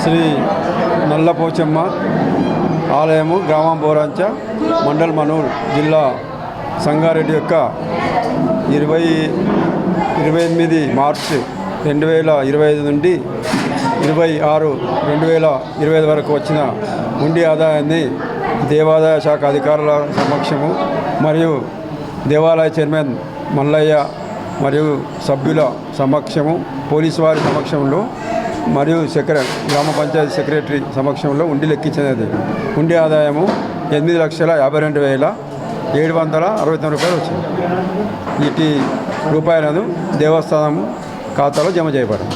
శ్రీ నల్లపోచమ్మ ఆలయము గ్రామం బోరంచ మండల్ మనూర్ జిల్లా సంగారెడ్డి యొక్క 28 మార్చి 2025 నుండి 26/2025 వరకు వచ్చిన హుండీ ఆదాయాన్ని దేవాదాయ శాఖ అధికారుల సమక్షము మరియు దేవాలయ చైర్మన్ మల్లయ్య మరియు సభ్యుల సమక్షము, పోలీసు వారి సమక్షంలో మరియు గ్రామ పంచాయతీ సెక్రటరీ సమక్షంలో ఉండి లెక్కించినది. ఉండి ఆదాయము 8,52,769 రూపాయలు వచ్చింది. వీటి రూపాయలను దేవస్థానము ఖాతాలో జమ చేయబడింది.